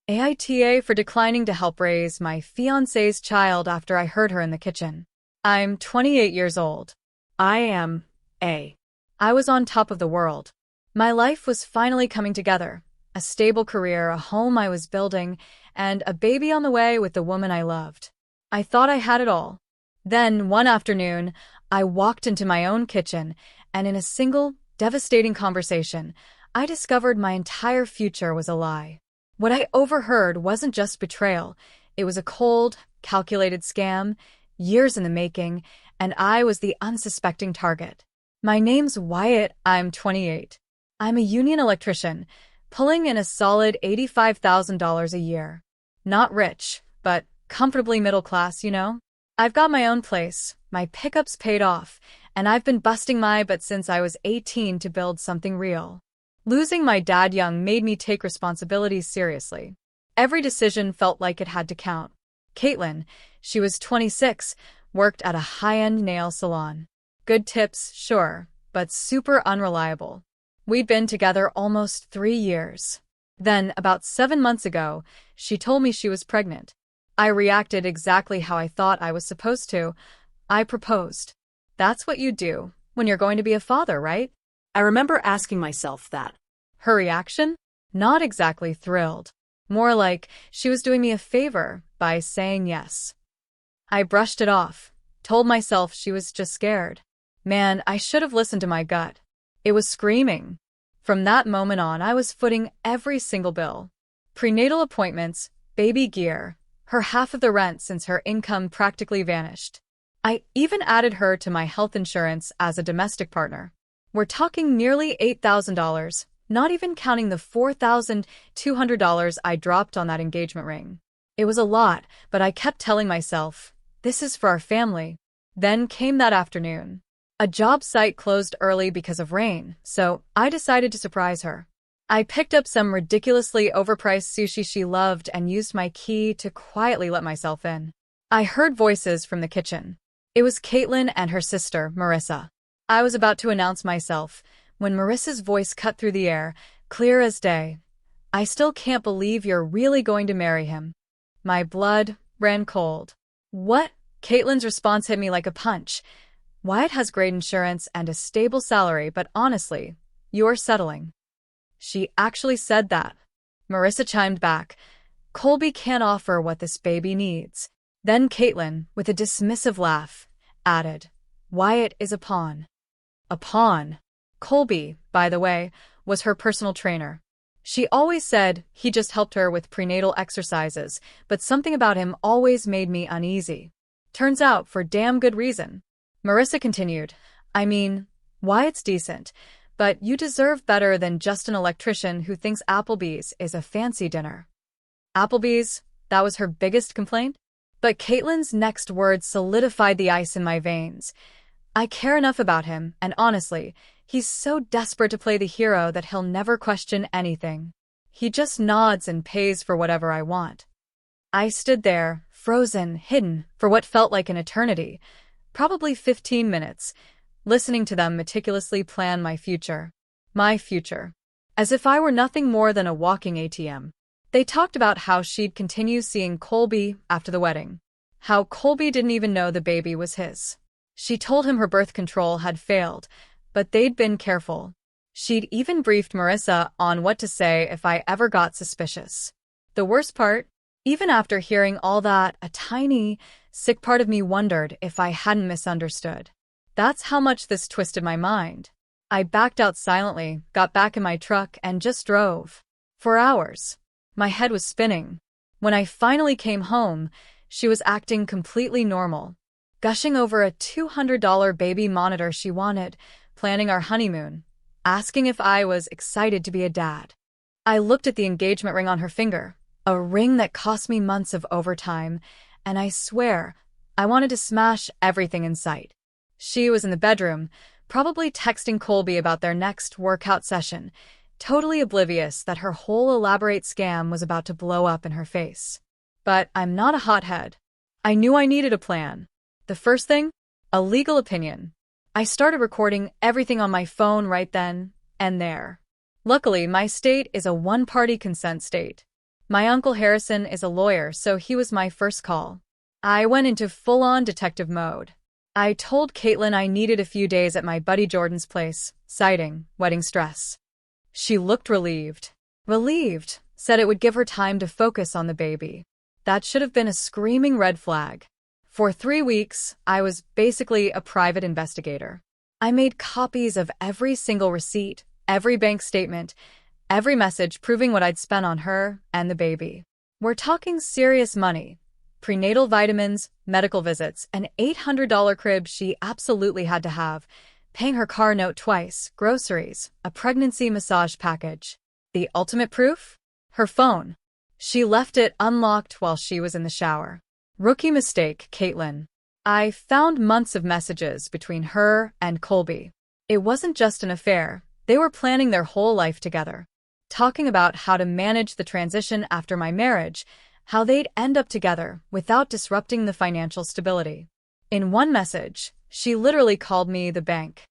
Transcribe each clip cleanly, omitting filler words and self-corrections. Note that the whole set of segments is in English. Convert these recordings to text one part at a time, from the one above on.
AITA for declining to help raise my fiancé's child after I heard her in the kitchen. I'm 28 years old. I am A. I was on top of the world. My life was finally coming together. A stable career, a home I was building, and a baby on the way with the woman I loved. I thought I had it all. Then, one afternoon, I walked into my own kitchen, and in a single, devastating conversation, I discovered my entire future was a lie. What I overheard wasn't just betrayal. It was a cold, calculated scam, years in the making, and I was the unsuspecting target. My name's Wyatt, I'm 28. I'm a union electrician, pulling in a solid $85,000 a year. Not rich, but comfortably middle class, you know? I've got my own place, my pickups paid off, and I've been busting my butt since I was 18 to build something real. Losing my dad young made me take responsibilities seriously. Every decision felt like it had to count. Caitlin, she was 26, worked at a high-end nail salon. Good tips, sure, but super unreliable. We'd been together almost 3 years. Then, about 7 months ago, she told me she was pregnant. I reacted exactly how I thought I was supposed to. I proposed. That's what you do when you're going to be a father, right? I remember asking myself that. Her reaction? Not exactly thrilled. More like she was doing me a favor by saying yes. I brushed it off, told myself she was just scared. Man, I should have listened to my gut. It was screaming. From that moment on, I was footing every single bill. Prenatal appointments, baby gear, her half of the rent since her income practically vanished. I even added her to my health insurance as a domestic partner. We're talking nearly $8,000, not even counting the $4,200 I dropped on that engagement ring. It was a lot, but I kept telling myself, this is for our family. Then came that afternoon. A job site closed early because of rain, so I decided to surprise her. I picked up some ridiculously overpriced sushi she loved and used my key to quietly let myself in. I heard voices from the kitchen. It was Caitlin and her sister, Marissa. I was about to announce myself when Marissa's voice cut through the air, clear as day. I still can't believe you're really going to marry him. My blood ran cold. What? Caitlin's response hit me like a punch. Wyatt has great insurance and a stable salary, but honestly, you're settling. She actually said that. Marissa chimed back. Colby can't offer what this baby needs. Then Caitlin, with a dismissive laugh, added, Wyatt is a pawn. A pawn. Colby, by the way, was her personal trainer. She always said he just helped her with prenatal exercises, but something about him always made me uneasy. Turns out, for damn good reason. Marissa continued, I mean, Wyatt's decent, but you deserve better than just an electrician who thinks Applebee's is a fancy dinner. Applebee's? That was her biggest complaint? But Caitlin's next words solidified the ice in my veins. I care enough about him, and honestly, he's so desperate to play the hero that he'll never question anything. He just nods and pays for whatever I want. I stood there, frozen, hidden, for what felt like an eternity, probably 15 minutes, listening to them meticulously plan my future. My future. As if I were nothing more than a walking ATM. They talked about how she'd continue seeing Colby after the wedding. How Colby didn't even know the baby was his. She told him her birth control had failed, but they'd been careful. She'd even briefed Marissa on what to say if I ever got suspicious. The worst part? Even after hearing all that, a tiny, sick part of me wondered if I hadn't misunderstood. That's how much this twisted my mind. I backed out silently, got back in my truck, and just drove. For hours. My head was spinning. When I finally came home, she was acting completely normal. Gushing over a $200 baby monitor she wanted, planning our honeymoon, asking if I was excited to be a dad. I looked at the engagement ring on her finger, a ring that cost me months of overtime, and I swear, I wanted to smash everything in sight. She was in the bedroom, probably texting Colby about their next workout session, totally oblivious that her whole elaborate scam was about to blow up in her face. But I'm not a hothead. I knew I needed a plan. The first thing? A legal opinion. I started recording everything on my phone right then and there. Luckily, my state is a one-party consent state. My Uncle Harrison is a lawyer, so he was my first call. I went into full-on detective mode. I told Caitlin I needed a few days at my buddy Jordan's place, citing wedding stress. She looked relieved. Relieved, said it would give her time to focus on the baby. That should have been a screaming red flag. For 3 weeks, I was basically a private investigator. I made copies of every single receipt, every bank statement, every message proving what I'd spent on her and the baby. We're talking serious money. Prenatal vitamins, medical visits, an $800 crib she absolutely had to have, paying her car note twice, groceries, a pregnancy massage package. The ultimate proof? Her phone. She left it unlocked while she was in the shower. Rookie mistake, Caitlin. I found months of messages between her and Colby. It wasn't just an affair. They were planning their whole life together. Talking about how to manage the transition after my marriage, how they'd end up together without disrupting the financial stability. In one message, she literally called me the bank.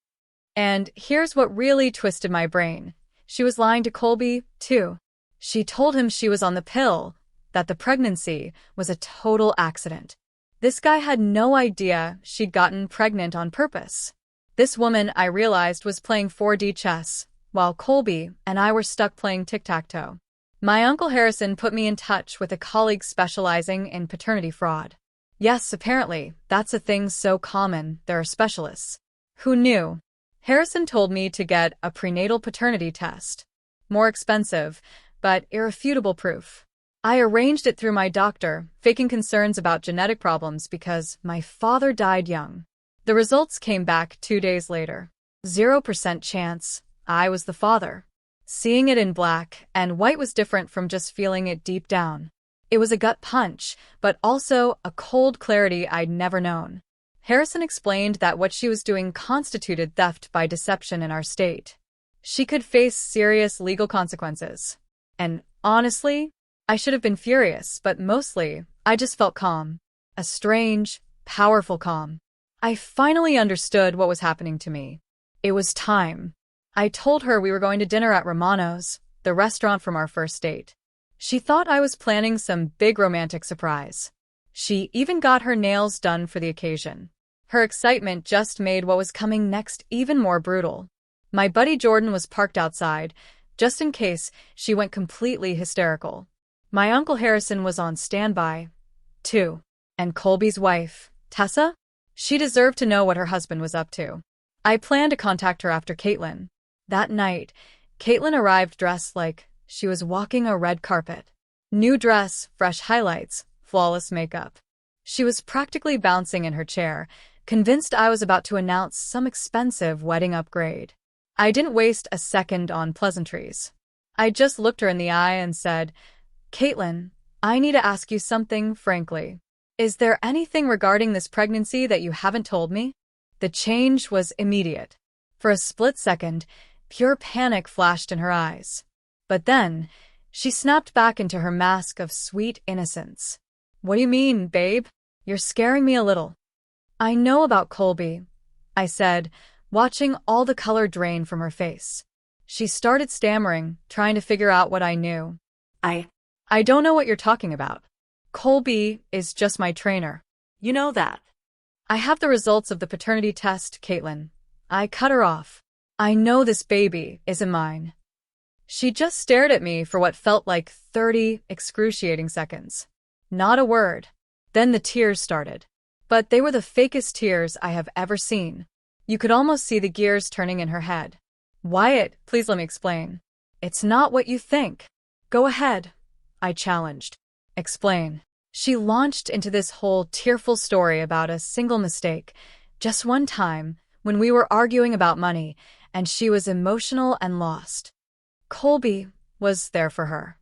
And here's what really twisted my brain. She was lying to Colby, too. She told him she was on the pill, that the pregnancy was a total accident. This guy had no idea she'd gotten pregnant on purpose. This woman, I realized, was playing 4D chess, while Colby and I were stuck playing tic-tac-toe. My Uncle Harrison put me in touch with a colleague specializing in paternity fraud. Yes, apparently, that's a thing so common, there are specialists. Who knew? Harrison told me to get a prenatal paternity test. More expensive, but irrefutable proof. I arranged it through my doctor, faking concerns about genetic problems because my father died young. The results came back 2 days later. 0% chance I was the father. Seeing it in black and white was different from just feeling it deep down. It was a gut punch, but also a cold clarity I'd never known. Harrison explained that what she was doing constituted theft by deception in our state. She could face serious legal consequences. And honestly, I should have been furious, but mostly, I just felt calm. A strange, powerful calm. I finally understood what was happening to me. It was time. I told her we were going to dinner at Romano's, the restaurant from our first date. She thought I was planning some big romantic surprise. She even got her nails done for the occasion. Her excitement just made what was coming next even more brutal. My buddy Jordan was parked outside, just in case she went completely hysterical. My Uncle Harrison was on standby, too. And Colby's wife, Tessa? She deserved to know what her husband was up to. I planned to contact her after Caitlin. That night, Caitlin arrived dressed like she was walking a red carpet. New dress, fresh highlights, flawless makeup. She was practically bouncing in her chair, convinced I was about to announce some expensive wedding upgrade. I didn't waste a second on pleasantries. I just looked her in the eye and said, Caitlin, I need to ask you something, frankly. Is there anything regarding this pregnancy that you haven't told me? The change was immediate. For a split second, pure panic flashed in her eyes. But then, she snapped back into her mask of sweet innocence. What do you mean, babe? You're scaring me a little. I know about Colby, I said, watching all the color drain from her face. She started stammering, trying to figure out what I knew. I don't know what you're talking about. Colby is just my trainer. You know that. I have the results of the paternity test, Caitlin. I cut her off. I know this baby isn't mine. She just stared at me for what felt like 30 excruciating seconds. Not a word. Then the tears started. But they were the fakest tears I have ever seen. You could almost see the gears turning in her head. Wyatt, please let me explain. It's not what you think. Go ahead, I challenged. Explain. She launched into this whole tearful story about a single mistake, just one time, when we were arguing about money, and she was emotional and lost. Colby was there for her.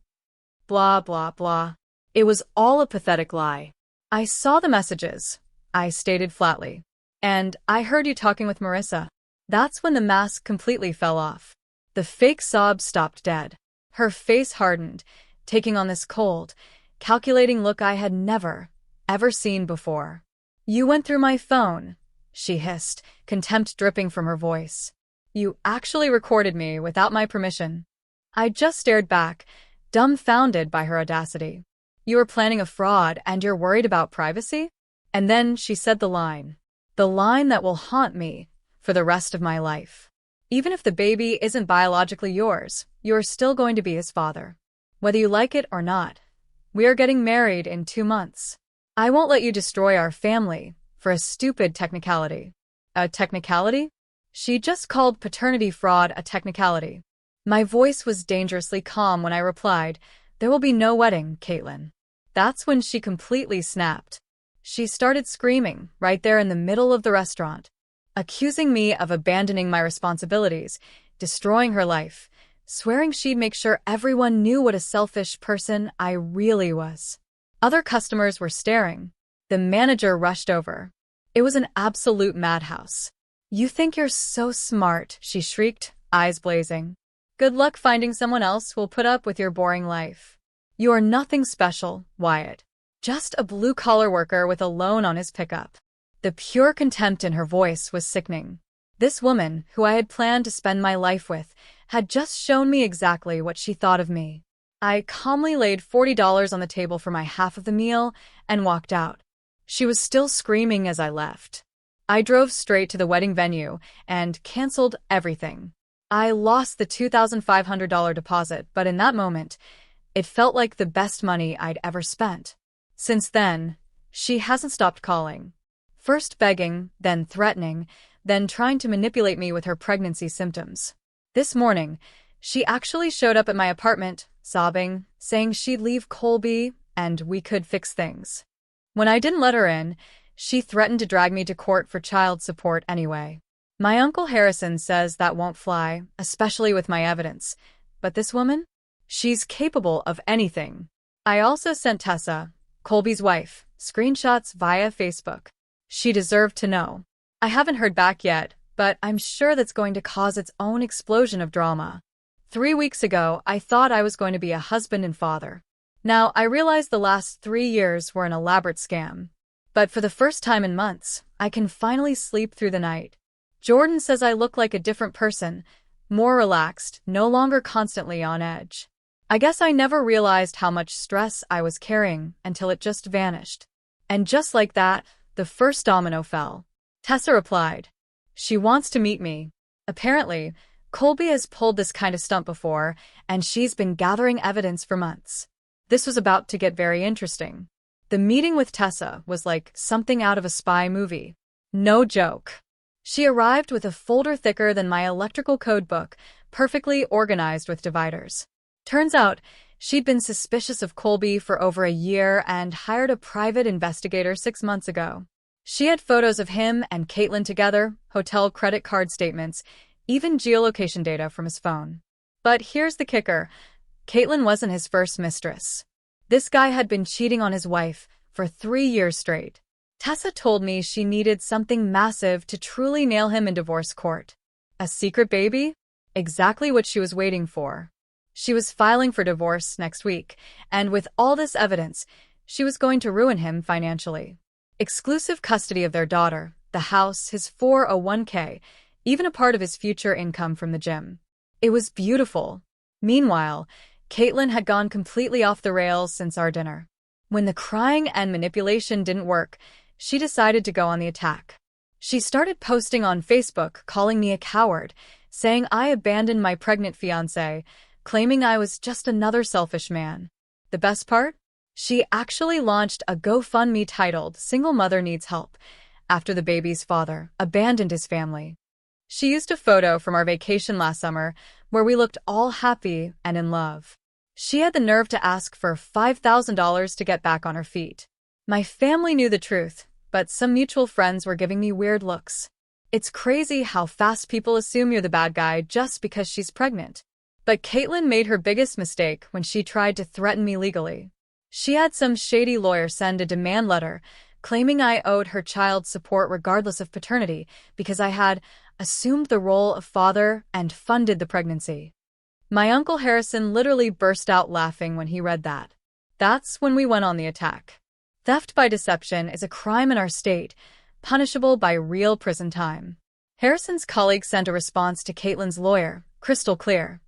Blah, blah, blah. It was all a pathetic lie. I saw the messages, I stated flatly. And I heard you talking with Marissa. That's when the mask completely fell off. The fake sobs stopped dead. Her face hardened, taking on this cold, calculating look I had never, ever seen before. You went through my phone, she hissed, contempt dripping from her voice. You actually recorded me without my permission. I just stared back, dumbfounded by her audacity. "You are planning a fraud and you're worried about privacy?" And then she said the line that will haunt me for the rest of my life. "Even if the baby isn't biologically yours, you're still going to be his father. Whether you like it or not. We are getting married in 2 months. I won't let you destroy our family for a stupid technicality." A technicality? She just called paternity fraud a technicality. My voice was dangerously calm when I replied, "There will be no wedding, Caitlin." That's when she completely snapped. She started screaming right there in the middle of the restaurant, accusing me of abandoning my responsibilities, destroying her life, swearing she'd make sure everyone knew what a selfish person I really was. Other customers were staring. The manager rushed over. It was an absolute madhouse. "You think you're so smart," she shrieked, eyes blazing. "Good luck finding someone else who'll put up with your boring life. You are nothing special, Wyatt. Just a blue-collar worker with a loan on his pickup." The pure contempt in her voice was sickening. This woman, who I had planned to spend my life with, had just shown me exactly what she thought of me. I calmly laid $40 on the table for my half of the meal and walked out. She was still screaming as I left. I drove straight to the wedding venue and canceled everything. I lost the $2,500 deposit, but in that moment, it felt like the best money I'd ever spent. Since then, she hasn't stopped calling. First begging, then threatening, then trying to manipulate me with her pregnancy symptoms. This morning, she actually showed up at my apartment, sobbing, saying she'd leave Colby and we could fix things. When I didn't let her in, she threatened to drag me to court for child support anyway. My Uncle Harrison says that won't fly, especially with my evidence. But this woman? She's capable of anything. I also sent Tessa, Colby's wife, screenshots via Facebook. She deserved to know. I haven't heard back yet, but I'm sure that's going to cause its own explosion of drama. 3 weeks ago, I thought I was going to be a husband and father. Now, I realize the last 3 years were an elaborate scam. But for the first time in months, I can finally sleep through the night. Jordan says I look like a different person, more relaxed, no longer constantly on edge. I guess I never realized how much stress I was carrying until it just vanished. And just like that, the first domino fell. Tessa replied. She wants to meet me. Apparently, Colby has pulled this kind of stunt before, and she's been gathering evidence for months. This was about to get very interesting. The meeting with Tessa was like something out of a spy movie. No joke. She arrived with a folder thicker than my electrical code book, perfectly organized with dividers. Turns out, she'd been suspicious of Colby for over a year and hired a private investigator 6 months ago. She had photos of him and Caitlin together, hotel credit card statements, even geolocation data from his phone. But here's the kicker. Caitlin wasn't his first mistress. This guy had been cheating on his wife for 3 years straight. Tessa told me she needed something massive to truly nail him in divorce court. A secret baby? Exactly what she was waiting for. She was filing for divorce next week, and with all this evidence, she was going to ruin him financially. Exclusive custody of their daughter, the house, his 401k, even a part of his future income from the gym. It was beautiful. Meanwhile, Caitlin had gone completely off the rails since our dinner. When the crying and manipulation didn't work, she decided to go on the attack. She started posting on Facebook, calling me a coward, saying I abandoned my pregnant fiancé, claiming I was just another selfish man. The best part? She actually launched a GoFundMe titled "Single Mother Needs Help" after the baby's father abandoned his family. She used a photo from our vacation last summer where we looked all happy and in love. She had the nerve to ask for $5,000 to get back on her feet. My family knew the truth, but some mutual friends were giving me weird looks. It's crazy how fast people assume you're the bad guy just because she's pregnant. But Caitlin made her biggest mistake when she tried to threaten me legally. She had some shady lawyer send a demand letter claiming I owed her child support regardless of paternity because I had assumed the role of father and funded the pregnancy. My Uncle Harrison literally burst out laughing when he read that. That's when we went on the attack. Theft by deception is a crime in our state, punishable by real prison time. Harrison's colleague sent a response to Caitlin's lawyer, crystal clear.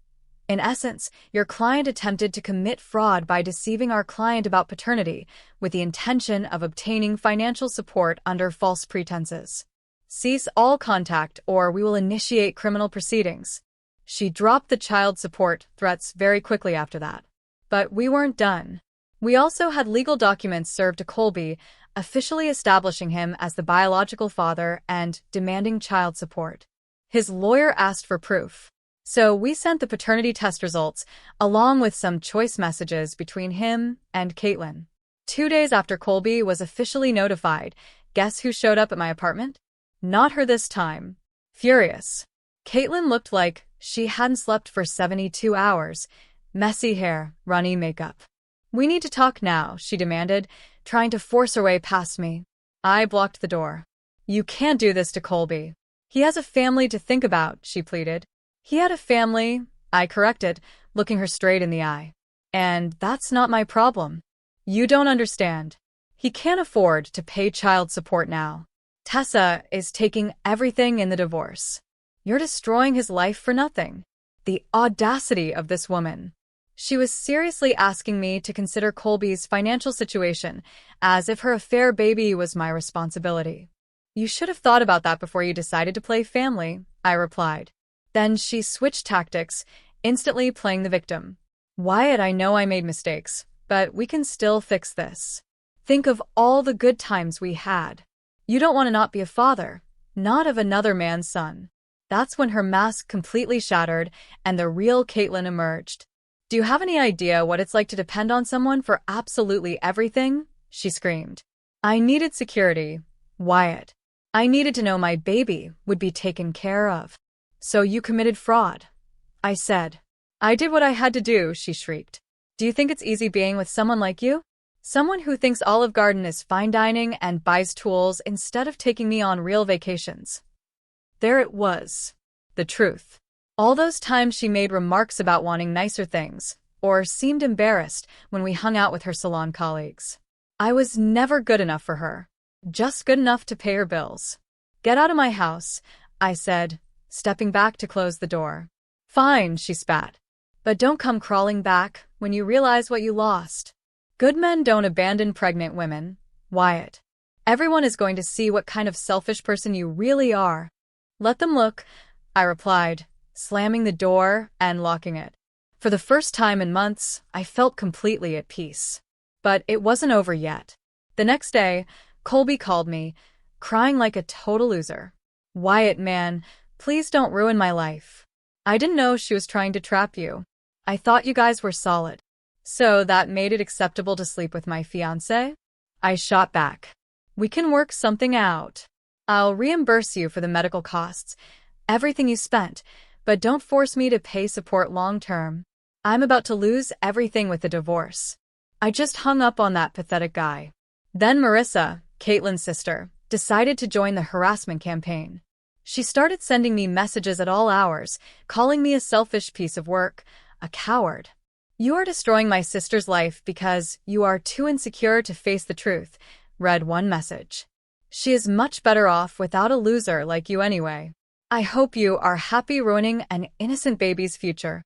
In essence, your client attempted to commit fraud by deceiving our client about paternity with the intention of obtaining financial support under false pretenses. Cease all contact or we will initiate criminal proceedings. She dropped the child support threats very quickly after that. But we weren't done. We also had legal documents served to Colby, officially establishing him as the biological father and demanding child support. His lawyer asked for proof. So we sent the paternity test results, along with some choice messages between him and Caitlin. 2 days after Colby was officially notified, guess who showed up at my apartment? Not her this time. Furious. Caitlin looked like she hadn't slept for 72 hours. Messy hair, runny makeup. We need to talk now, she demanded, trying to force her way past me. I blocked the door. You can't do this to Colby. He has a family to think about, she pleaded. He had a family, I corrected, looking her straight in the eye. And that's not my problem. You don't understand. He can't afford to pay child support now. Tessa is taking everything in the divorce. You're destroying his life for nothing. The audacity of this woman. She was seriously asking me to consider Colby's financial situation, as if her affair baby was my responsibility. You should have thought about that before you decided to play family, I replied. Then she switched tactics, instantly playing the victim. Wyatt, I know I made mistakes, but we can still fix this. Think of all the good times we had. You don't want to not be a father, not of another man's son. That's when her mask completely shattered and the real Caitlin emerged. Do you have any idea what it's like to depend on someone for absolutely everything? She screamed. I needed security, Wyatt. I needed to know my baby would be taken care of. So you committed fraud, I said. I did what I had to do, she shrieked. Do you think it's easy being with someone like you? Someone who thinks Olive Garden is fine dining and buys tools instead of taking me on real vacations. There it was. The truth. All those times she made remarks about wanting nicer things, or seemed embarrassed when we hung out with her salon colleagues. I was never good enough for her. Just good enough to pay her bills. Get out of my house, I said, stepping back to close the door. Fine, she spat. But don't come crawling back when you realize what you lost. Good men don't abandon pregnant women, Wyatt. Everyone is going to see what kind of selfish person you really are. Let them look, I replied, slamming the door and locking it. For the first time in months, I felt completely at peace. But it wasn't over yet. The next day, Colby called me, crying like a total loser. Wyatt, man, please don't ruin my life. I didn't know she was trying to trap you. I thought you guys were solid. So that made it acceptable to sleep with my fiancé? I shot back. We can work something out. I'll reimburse you for the medical costs, everything you spent, but don't force me to pay support long term. I'm about to lose everything with the divorce. I just hung up on that pathetic guy. Then Marissa, Caitlin's sister, decided to join the harassment campaign. She started sending me messages at all hours, calling me a selfish piece of work, a coward. You are destroying my sister's life because you are too insecure to face the truth, read one message. She is much better off without a loser like you anyway. I hope you are happy ruining an innocent baby's future.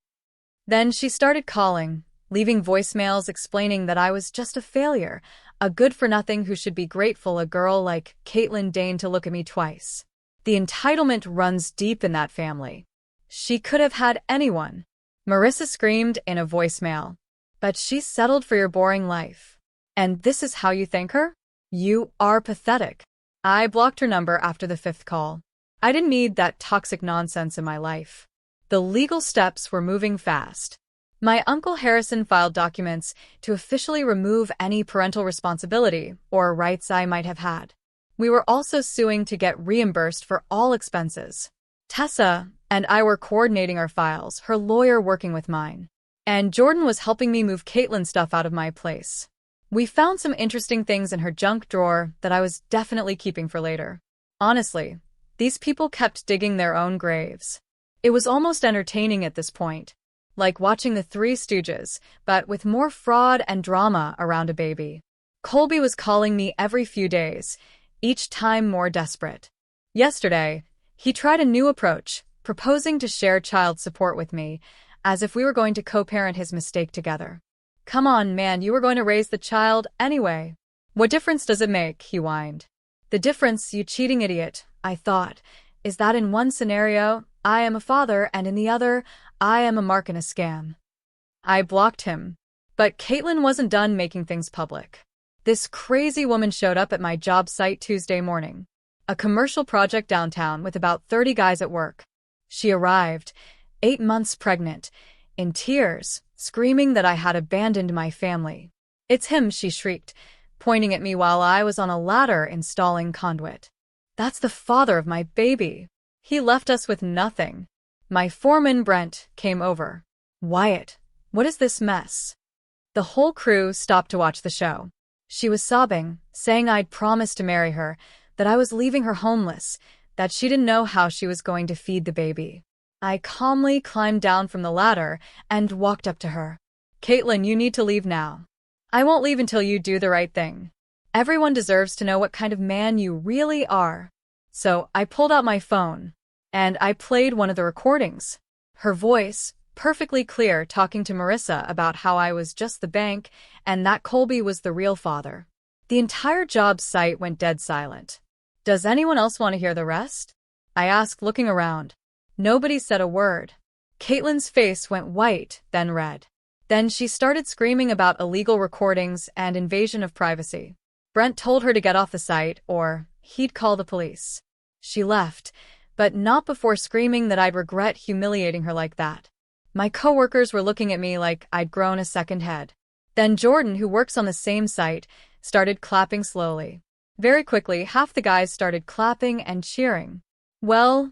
Then she started calling, leaving voicemails explaining that I was just a failure, a good-for-nothing who should be grateful a girl like Caitlin deigned to look at me twice. The entitlement runs deep in that family. She could have had anyone. Marissa screamed in a voicemail. But she settled for your boring life. And this is how you thank her? You are pathetic. I blocked her number after the 5th call. I didn't need that toxic nonsense in my life. The legal steps were moving fast. My Uncle Harrison filed documents to officially remove any parental responsibility or rights I might have had. We were also suing to get reimbursed for all expenses. Tessa and I were coordinating our files, her lawyer working with mine. And Jordan was helping me move Caitlin's stuff out of my place. We found some interesting things in her junk drawer that I was definitely keeping for later. Honestly, these people kept digging their own graves. It was almost entertaining at this point, like watching the Three Stooges, but with more fraud and drama around a baby. Colby was calling me every few days, each time more desperate. Yesterday, he tried a new approach, proposing to share child support with me, as if we were going to co-parent his mistake together. "Come on, man, you were going to raise the child anyway. What difference does it make?" he whined. "The difference, you cheating idiot," I thought, "is that in one scenario, I am a father, and in the other, I am a mark in a scam." I blocked him. But Caitlin wasn't done making things public. This crazy woman showed up at my job site Tuesday morning. A commercial project downtown with about 30 guys at work. She arrived, 8 months pregnant, in tears, screaming that I had abandoned my family. "It's him," she shrieked, pointing at me while I was on a ladder installing conduit. "That's the father of my baby. He left us with nothing." My foreman, Brent, came over. "Wyatt, what is this mess?" The whole crew stopped to watch the show. She was sobbing, saying I'd promised to marry her, that I was leaving her homeless, that she didn't know how she was going to feed the baby. I calmly climbed down from the ladder and walked up to her. "Caitlin, you need to leave now. I won't leave until you do the right thing. Everyone deserves to know what kind of man you really are." So I pulled out my phone, and I played one of the recordings. Her voice, perfectly clear, talking to Marissa about how I was just the bank and that Colby was the real father. The entire job site went dead silent. "Does anyone else want to hear the rest?" I asked, looking around. Nobody said a word. Caitlin's face went white, then red. Then she started screaming about illegal recordings and invasion of privacy. Brent told her to get off the site or he'd call the police. She left, but not before screaming that I'd regret humiliating her like that. My coworkers were looking at me like I'd grown a second head. Then Jordan, who works on the same site, started clapping slowly. Very quickly, half the guys started clapping and cheering. Well,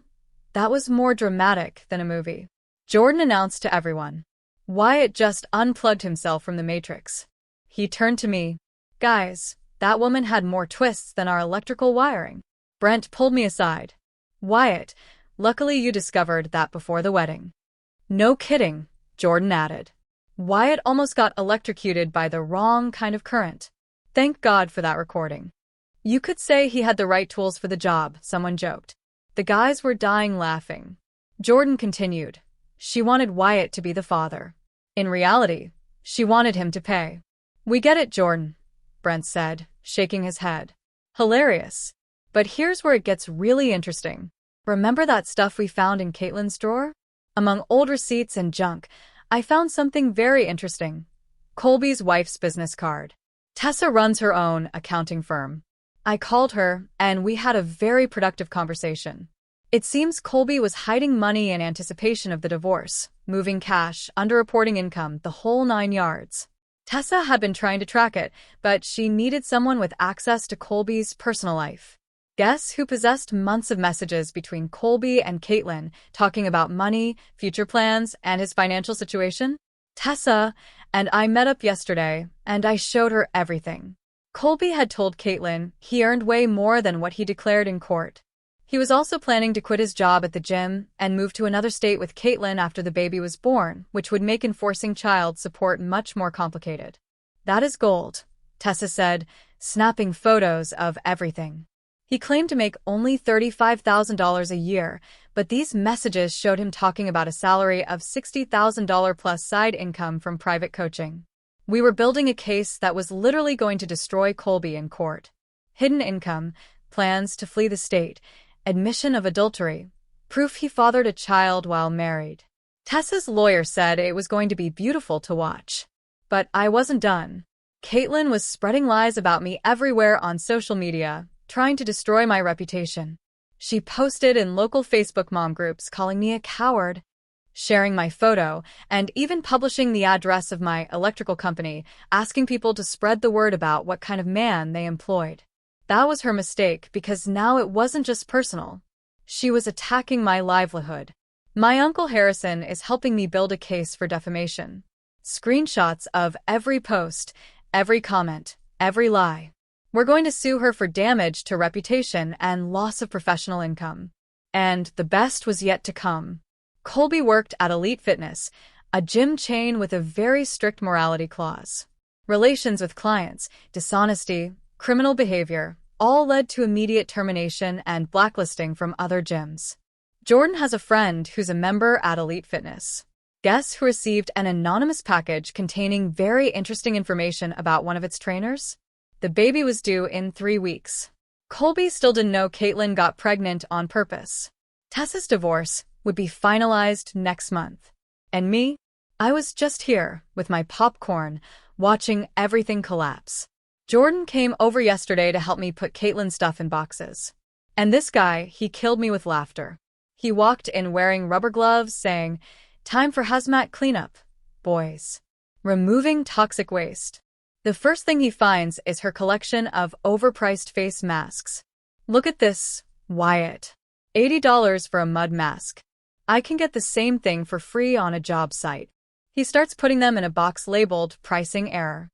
that was more dramatic than a movie. Jordan announced to everyone. Wyatt just unplugged himself from the Matrix. He turned to me. "Guys, that woman had more twists than our electrical wiring." Brent pulled me aside. "Wyatt, luckily you discovered that before the wedding." "No kidding," Jordan added. "Wyatt almost got electrocuted by the wrong kind of current. Thank God for that recording." "You could say he had the right tools for the job," someone joked. The guys were dying laughing. Jordan continued. "She wanted Wyatt to be the father. In reality, she wanted him to pay." "We get it, Jordan," Brent said, shaking his head. "Hilarious. But here's where it gets really interesting. Remember that stuff we found in Caitlin's drawer? Among old receipts and junk, I found something very interesting. Colby's wife's business card. Tessa runs her own accounting firm. I called her, and we had a very productive conversation. It seems Colby was hiding money in anticipation of the divorce, moving cash, underreporting income, the whole 9 yards. Tessa had been trying to track it, but she needed someone with access to Colby's personal life. Guess who possessed months of messages between Colby and Caitlin talking about money, future plans, and his financial situation? Tessa, and I met up yesterday, and I showed her everything. Colby had told Caitlin he earned way more than what he declared in court. He was also planning to quit his job at the gym and move to another state with Caitlin after the baby was born, which would make enforcing child support much more complicated. "That is gold," Tessa said, snapping photos of everything. He claimed to make only $35,000 a year, but these messages showed him talking about a salary of $60,000 plus side income from private coaching. We were building a case that was literally going to destroy Colby in court. Hidden income, plans to flee the state, admission of adultery, proof he fathered a child while married. Tessa's lawyer said it was going to be beautiful to watch. But I wasn't done. Caitlin was spreading lies about me everywhere on social media, trying to destroy my reputation. She posted in local Facebook mom groups calling me a coward, sharing my photo, and even publishing the address of my electrical company, asking people to spread the word about what kind of man they employed. That was her mistake because now it wasn't just personal. She was attacking my livelihood. My Uncle Harrison is helping me build a case for defamation. Screenshots of every post, every comment, every lie. We're going to sue her for damage to reputation and loss of professional income. And the best was yet to come. Colby worked at Elite Fitness, a gym chain with a very strict morality clause. Relations with clients, dishonesty, criminal behavior, all led to immediate termination and blacklisting from other gyms. Jordan has a friend who's a member at Elite Fitness. Guess who received an anonymous package containing very interesting information about one of its trainers? The baby was due in 3 weeks. Colby still didn't know Caitlin got pregnant on purpose. Tessa's divorce would be finalized next month. And me? I was just here, with my popcorn, watching everything collapse. Jordan came over yesterday to help me put Caitlin's stuff in boxes. And this guy, he killed me with laughter. He walked in wearing rubber gloves, saying, "Time for hazmat cleanup, boys. Removing toxic waste." The first thing he finds is her collection of overpriced face masks. Look at this, Wyatt. $80 for a mud mask. I can get the same thing for free on a job site. He starts putting them in a box labeled pricing error.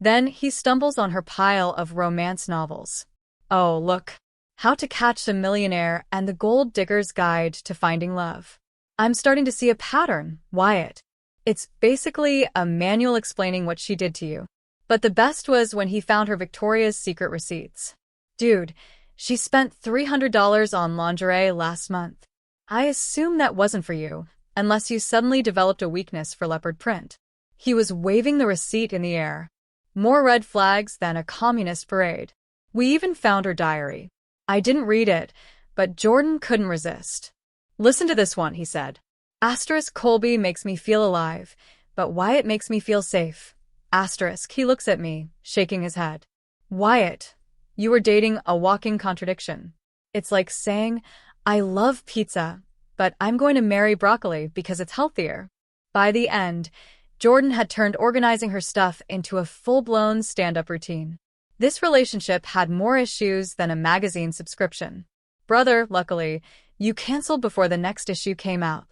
Then he stumbles on her pile of romance novels. Oh, look. How to Catch a Millionaire and The Gold Digger's Guide to Finding Love. I'm starting to see a pattern, Wyatt. It's basically a manual explaining what she did to you. But the best was when he found her Victoria's Secret receipts. Dude, she spent $300 on lingerie last month. I assume that wasn't for you, unless you suddenly developed a weakness for leopard print. He was waving the receipt in the air. More red flags than a communist parade. We even found her diary. I didn't read it, but Jordan couldn't resist. Listen to this one, he said. Asterisk Colby makes me feel alive, but Wyatt makes me feel safe. Asterisk, he looks at me, shaking his head. Wyatt, you were dating a walking contradiction. It's like saying, I love pizza, but I'm going to marry broccoli because it's healthier. By the end, Jordan had turned organizing her stuff into a full-blown stand-up routine. This relationship had more issues than a magazine subscription. Brother, luckily, you canceled before the next issue came out.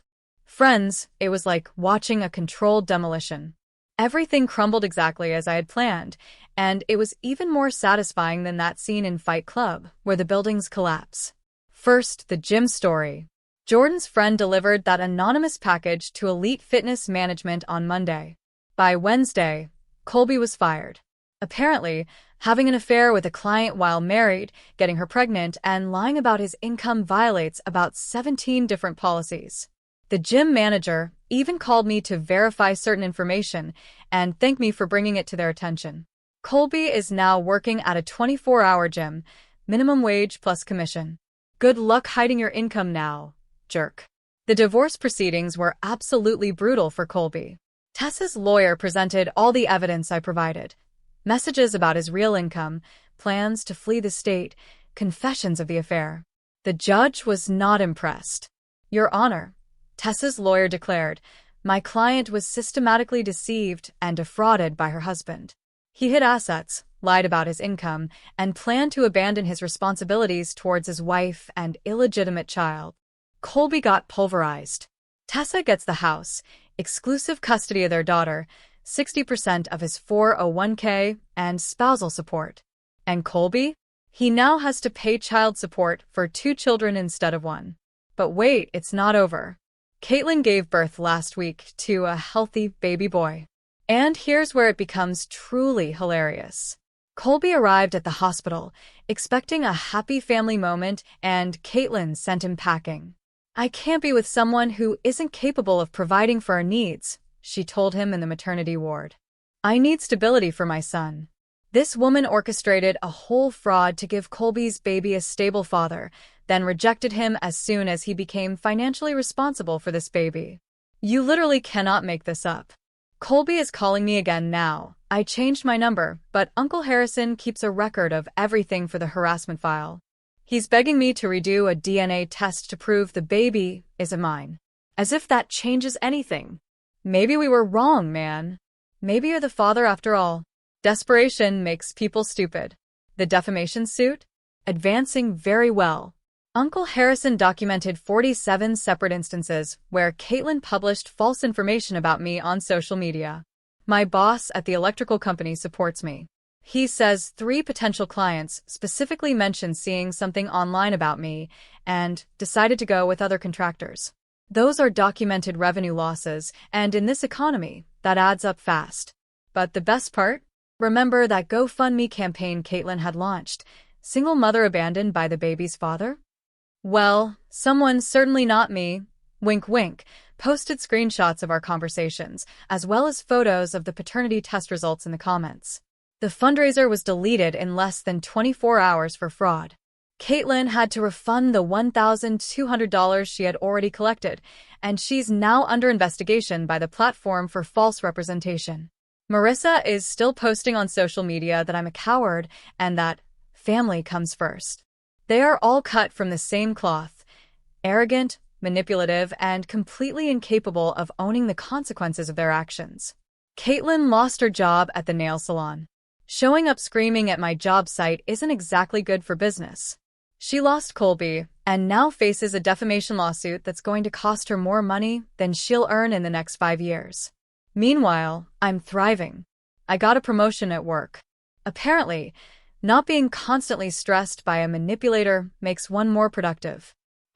Friends, it was like watching a controlled demolition. Everything crumbled exactly as I had planned, and it was even more satisfying than that scene in Fight Club, where the buildings collapse. First, the gym story. Jordan's friend delivered that anonymous package to Elite Fitness Management on Monday. By Wednesday, Colby was fired. Apparently, having an affair with a client while married, getting her pregnant, and lying about his income violates about 17 different policies. The gym manager even called me to verify certain information and thanked me for bringing it to their attention. Colby is now working at a 24-hour gym, minimum wage plus commission. Good luck hiding your income now, jerk. The divorce proceedings were absolutely brutal for Colby. Tessa's lawyer presented all the evidence I provided. Messages about his real income, plans to flee the state, confessions of the affair. The judge was not impressed. Your Honor, Tessa's lawyer declared, my client was systematically deceived and defrauded by her husband. He hid assets, lied about his income, and planned to abandon his responsibilities towards his wife and illegitimate child. Colby got pulverized. Tessa gets the house, exclusive custody of their daughter, 60% of his 401k, and spousal support. And Colby? He now has to pay child support for 2 children instead of 1. But wait, it's not over. Caitlin gave birth last week to a healthy baby boy. And here's where it becomes truly hilarious. Colby arrived at the hospital, expecting a happy family moment, and Caitlin sent him packing. I can't be with someone who isn't capable of providing for our needs, she told him in the maternity ward. I need stability for my son. This woman orchestrated a whole fraud to give Colby's baby a stable father, then rejected him as soon as he became financially responsible for this baby. You literally cannot make this up. Colby is calling me again now. I changed my number, but Uncle Harrison keeps a record of everything for the harassment file. He's begging me to redo a DNA test to prove the baby isn't mine. As if that changes anything. Maybe we were wrong, man. Maybe you're the father after all. Desperation makes people stupid. The defamation suit? Advancing very well. Uncle Harrison documented 47 separate instances where Caitlin published false information about me on social media. My boss at the electrical company supports me. He says 3 potential clients specifically mentioned seeing something online about me and decided to go with other contractors. Those are documented revenue losses, and in this economy, that adds up fast. But the best part? Remember that GoFundMe campaign Caitlin had launched, Single Mother Abandoned by the Baby's Father? Well, someone certainly not me, wink wink, posted screenshots of our conversations, as well as photos of the paternity test results in the comments. The fundraiser was deleted in less than 24 hours for fraud. Caitlin had to refund the $1,200 she had already collected, and she's now under investigation by the platform for false representation. Marissa is still posting on social media that I'm a coward and that family comes first. They are all cut from the same cloth, arrogant, manipulative, and completely incapable of owning the consequences of their actions. Caitlin lost her job at the nail salon. Showing up screaming at my job site isn't exactly good for business. She lost Colby and now faces a defamation lawsuit that's going to cost her more money than she'll earn in the next 5 years. Meanwhile, I'm thriving. I got a promotion at work. Apparently, not being constantly stressed by a manipulator makes one more productive.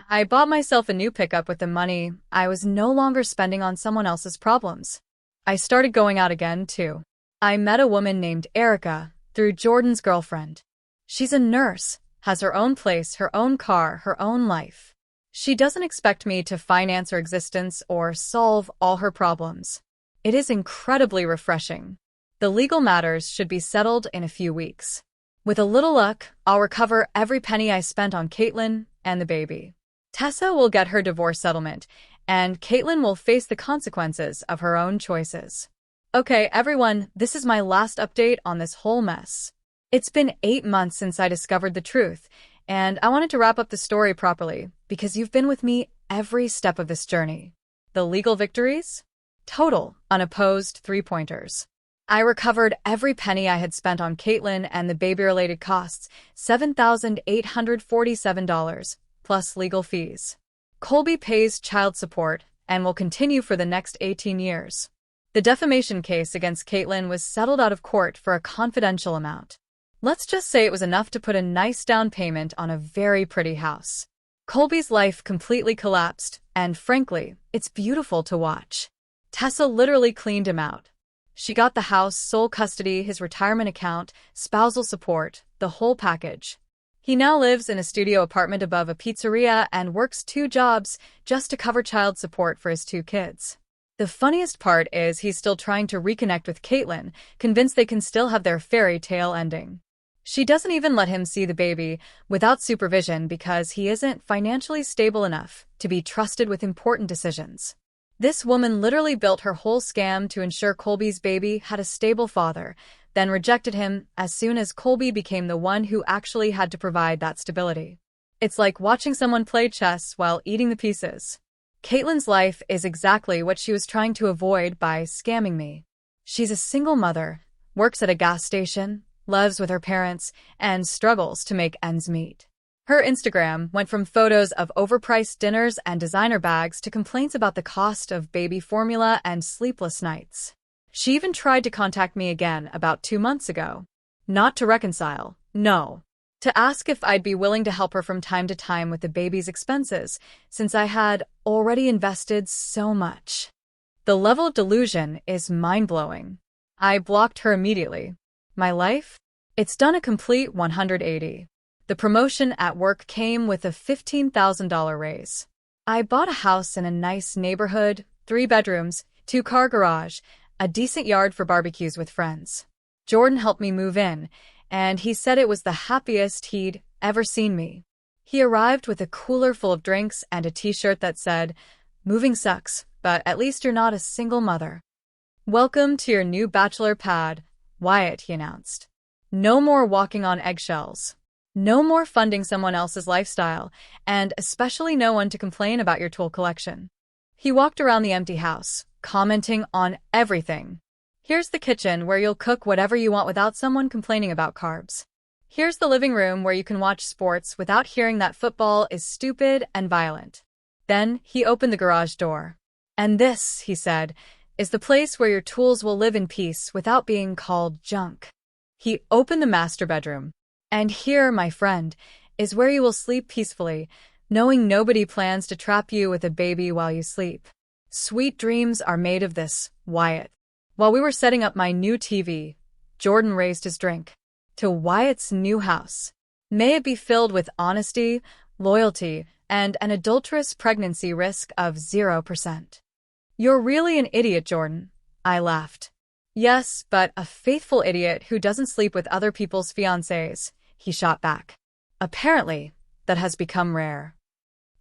I bought myself a new pickup with the money I was no longer spending on someone else's problems. I started going out again, too. I met a woman named Erica through Jordan's girlfriend. She's a nurse, has her own place, her own car, her own life. She doesn't expect me to finance her existence or solve all her problems. It is incredibly refreshing. The legal matters should be settled in a few weeks. With a little luck, I'll recover every penny I spent on Caitlin and the baby. Tessa will get her divorce settlement, and Caitlin will face the consequences of her own choices. Okay, everyone, this is my last update on this whole mess. It's been 8 months since I discovered the truth, and I wanted to wrap up the story properly because you've been with me every step of this journey. The legal victories? Total, unopposed 3-pointers. I recovered every penny I had spent on Caitlin and the baby-related costs, $7,847, plus legal fees. Colby pays child support and will continue for the next 18 years. The defamation case against Caitlin was settled out of court for a confidential amount. Let's just say it was enough to put a nice down payment on a very pretty house. Colby's life completely collapsed, and frankly, it's beautiful to watch. Tessa literally cleaned him out. She got the house, sole custody, his retirement account, spousal support, the whole package. He now lives in a studio apartment above a pizzeria and works 2 jobs just to cover child support for his 2 kids. The funniest part is he's still trying to reconnect with Caitlin, convinced they can still have their fairy tale ending. She doesn't even let him see the baby without supervision because he isn't financially stable enough to be trusted with important decisions. This woman literally built her whole scam to ensure Colby's baby had a stable father, then rejected him as soon as Colby became the one who actually had to provide that stability. It's like watching someone play chess while eating the pieces. Caitlin's life is exactly what she was trying to avoid by scamming me. She's a single mother, works at a gas station, lives with her parents, and struggles to make ends meet. Her Instagram went from photos of overpriced dinners and designer bags to complaints about the cost of baby formula and sleepless nights. She even tried to contact me again about 2 months ago. Not to reconcile, no. To ask if I'd be willing to help her from time to time with the baby's expenses, since I had already invested so much. The level of delusion is mind-blowing. I blocked her immediately. My life? It's done a complete 180. The promotion at work came with a $15,000 raise. I bought a house in a nice neighborhood, 3 bedrooms, 2-car garage, a decent yard for barbecues with friends. Jordan helped me move in, and he said it was the happiest he'd ever seen me. He arrived with a cooler full of drinks and a t-shirt that said, "Moving sucks, but at least you're not a single mother." "Welcome to your new bachelor pad, Wyatt," he announced. "No more walking on eggshells. No more funding someone else's lifestyle, and especially no one to complain about your tool collection." He walked around the empty house, commenting on everything. "Here's the kitchen where you'll cook whatever you want without someone complaining about carbs. Here's the living room where you can watch sports without hearing that football is stupid and violent." Then he opened the garage door. "And this," he said, "is the place where your tools will live in peace without being called junk." He opened the master bedroom. "And here, my friend, is where you will sleep peacefully, knowing nobody plans to trap you with a baby while you sleep. Sweet dreams are made of this, Wyatt." While we were setting up my new TV, Jordan raised his drink. "To Wyatt's new house. May it be filled with honesty, loyalty, and an adulterous pregnancy risk of 0%. You're really an idiot, Jordan. I laughed. Yes, but a faithful idiot who doesn't sleep with other people's fiancés, he shot back. Apparently, that has become rare.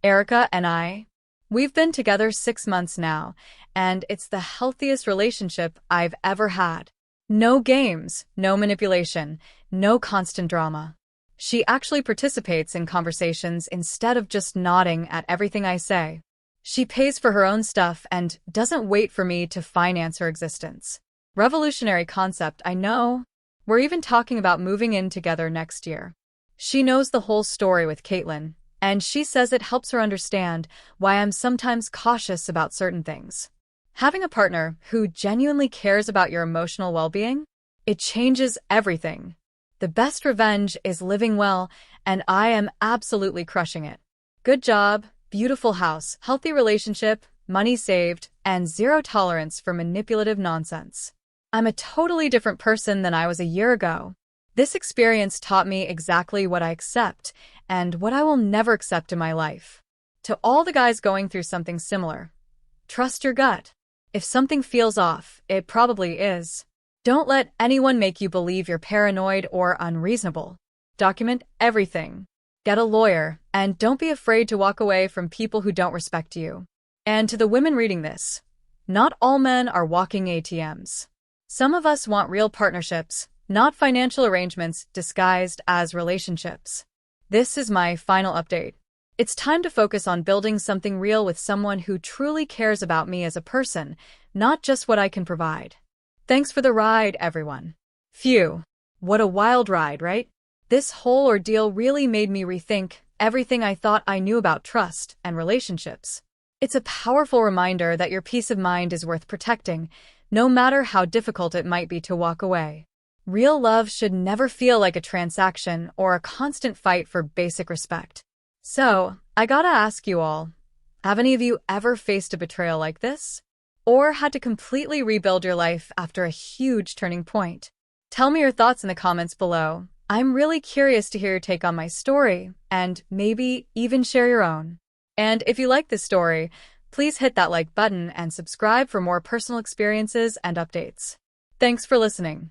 Erica and we've been together 6 months now, and it's the healthiest relationship I've ever had. No games, no manipulation, no constant drama. She actually participates in conversations instead of just nodding at everything I say. She pays for her own stuff and doesn't wait for me to finance her existence. Revolutionary concept, I know. We're even talking about moving in together next year. She knows the whole story with Caitlin, and she says it helps her understand why I'm sometimes cautious about certain things. Having a partner who genuinely cares about your emotional well-being, it changes everything. The best revenge is living well, and I am absolutely crushing it. Good job, beautiful house, healthy relationship, money saved, and zero tolerance for manipulative nonsense. I'm a totally different person than I was a year ago. This experience taught me exactly what I accept and what I will never accept in my life. To all the guys going through something similar, trust your gut. If something feels off, it probably is. Don't let anyone make you believe you're paranoid or unreasonable. Document everything. Get a lawyer, and don't be afraid to walk away from people who don't respect you. And to the women reading this, not all men are walking ATMs. Some of us want real partnerships, not financial arrangements disguised as relationships. This is my final update. It's time to focus on building something real with someone who truly cares about me as a person, not just what I can provide. Thanks for the ride, everyone. Phew. What a wild ride, right? This whole ordeal really made me rethink everything I thought I knew about trust and relationships. It's a powerful reminder that your peace of mind is worth protecting, no matter how difficult it might be to walk away. Real love should never feel like a transaction or a constant fight for basic respect. So, I gotta ask you all, have any of you ever faced a betrayal like this? Or had to completely rebuild your life after a huge turning point? Tell me your thoughts in the comments below. I'm really curious to hear your take on my story, and maybe even share your own. And if you like this story, please hit that like button and subscribe for more personal experiences and updates. Thanks for listening.